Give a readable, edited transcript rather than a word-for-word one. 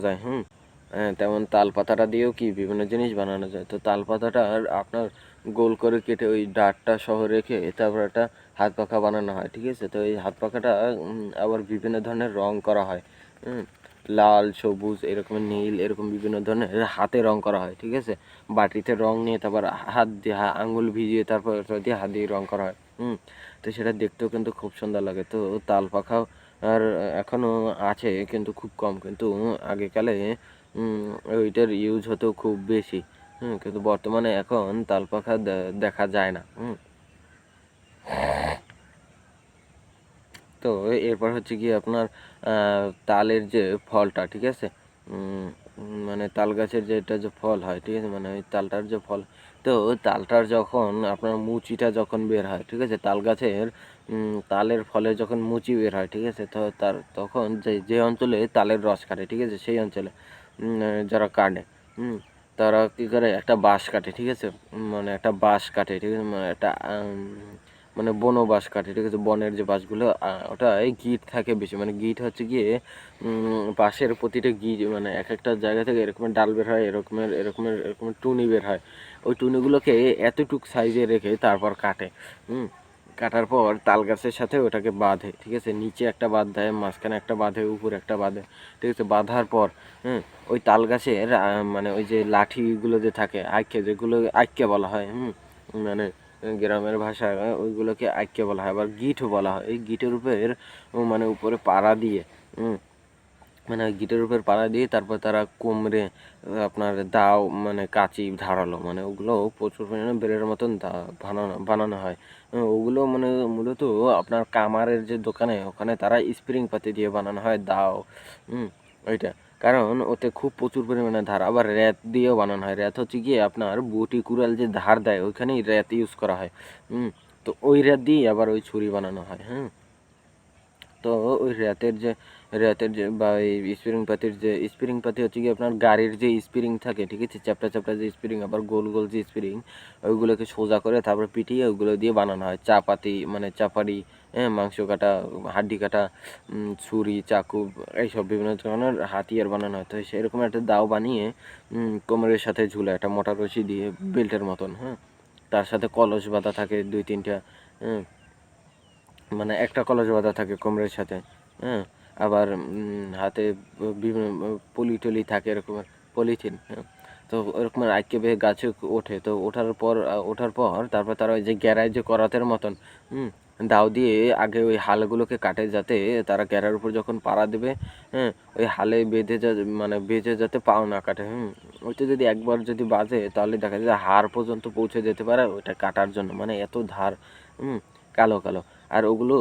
যায়। তেমন তাল পাতাটা দিয়েও কি বিভিন্ন জিনিস বানানো যায়। তো তাল পাতাটা আপনার গোল করে কেটে ওই ডাঁটটা সহ রেখে তারপর একটা হাত পাখা বানানো হয়, ঠিক আছে? তো এই হাত পাখাটা আবার বিভিন্ন ধরনের রং করা হয়। লাল, সবুজ, এরকম নীল, এরকম বিভিন্ন ধরনের হাতে রং করা হয়, ঠিক আছে? বাটিতে রং নিয়ে তারপর হাত দিয়ে আঙুল ভিজিয়ে তারপর ওটা দিয়ে হাত দিয়ে রং করা হয়। তো সেটা দেখতেও কিন্তু খুব সুন্দর লাগে। তো তাল পাখাও আর এখনও আছে, কিন্তু খুব কম। কিন্তু আগেকালে ওইটার ইউজ হতো খুব বেশি। কিন্তু বর্তমানে এখন তাল পাখা দেখা যায় না। তো এরপর হচ্ছে গিয়ে আপনার তালের যে ফলটা, ঠিক আছে? মানে তাল গাছের যেটা যে ফল হয়, ঠিক আছে? মানে ওই তালটার যে ফল, তো তালটার যখন আপনার মুচিটা যখন বের হয়, ঠিক আছে? তাল গাছের তালের ফলে যখন মুচি বের হয়, ঠিক আছে? তো তখন যে অঞ্চলে তালের রস কাটে, ঠিক আছে? সেই অঞ্চলে যারা কাটে, তারা কী করে, একটা বাঁশ কাটে, ঠিক আছে? মানে একটা বাঁশ কাটে, ঠিক আছে? মানে একটা মানে বনও বাঁশ কাটে, ঠিক আছে? বনের যে বাঁশগুলো ওটায় গিঁট থাকে বেশি। মানে গিঁট হচ্ছে গিয়ে বাঁশের প্রতিটা গিঁট মানে এক একটা জায়গা থেকে এরকমের ডাল বের হয়, এরকমের টুনি বের হয়। ওই টুনিগুলোকে এতটুক সাইজে রেখে তারপর কাটে। কাটার পর তাল গাছের সাথে ওটাকে বাঁধে, ঠিক আছে? নিচে একটা বাঁধ দেয়, মাঝখানে একটা বাঁধে, উপরে একটা বাঁধে, ঠিক আছে? বাঁধার পর ওই তাল গাছের মানে ওই যে লাঠিগুলো যে থাকে আইকে, যেগুলো আইক্যা বলা হয়, মানে গ্রামের ভাষায় ওইগুলোকে আইক্যা বলা হয়, আবার গিঁটও বলা হয়। এই গিঁটের উপর মানে উপরে পাড়া দিয়ে মানে গিটের উপর পাড়া দিয়ে তারপর তারা কোমরে আপনার দাও মানে কাঁচি ধারালো, মানে ওগুলো প্রচুর পরিমাণে বেলের মতন বানানো হয়। ওগুলো মানে মূলত আপনার কামারের যে দোকানে, ওখানে তারা স্প্রিং পাতি দিয়ে বানানো হয় দাও। ওইটা কারণ ওতে খুব প্রচুর পরিমাণে ধার। আবার র্যাত দিয়েও বানানো হয়। র্যাত হচ্ছে গিয়ে আপনার বটি কুড়াল যে ধার দেয়, ওইখানেই র্যাত ইউজ করা হয়। তো ওই র্যাত দিয়ে আবার ওই ছুরি বানানো হয়। তো ওই র্যাতের যে বা এই স্প্রিং পাতি হচ্ছে কি আপনার গাড়ির যে স্প্রিং থাকে, ঠিক আছে? চ্যাপ্টা চ্যাপ্টা যে স্প্রিং, আবার গোল গোল যে স্প্রিং, ওইগুলোকে সোজা করে তারপর পিটিয়ে ওইগুলো দিয়ে বানানো হয় চাপাতি, মানে চাপাড়ি, মাংস কাটা, হাড্ডি কাটা, ছুরি, চাকু, এইসব বিভিন্ন ধরনের হাতিয়ার বানানো হয়। তো সেরকম একটা দাও বানিয়ে কোমরের সাথে ঝুলে একটা মোটা রশি দিয়ে বেল্টের মতন, তার সাথে কলস বাঁধা থাকে 2-3টা, মানে একটা কলস বাঁধা থাকে কোমরের সাথে। আবার হাতে বিভিন্ন পলি টলি থাকে, এরকমের পলিথিন। তো ওরকমের আইকে বেয়ে গাছে ওঠে। তো ওঠার পর তারপর তারা ওই যে গ্যারায় যে করাতের মতন দাও দিয়ে আগে ওই হালগুলোকে কাটে, যাতে তারা গ্যারার উপর যখন পাড়া দেবে, ওই হালে বেঁধে যাতে পাও না কাটে। ওইটা যদি একবার যদি বাজে, তাহলে দেখা যায় হাড় পর্যন্ত পৌঁছে যেতে পারে ওইটা কাটার জন্য, মানে এত ধার, কালো কালো। আর ওগুলো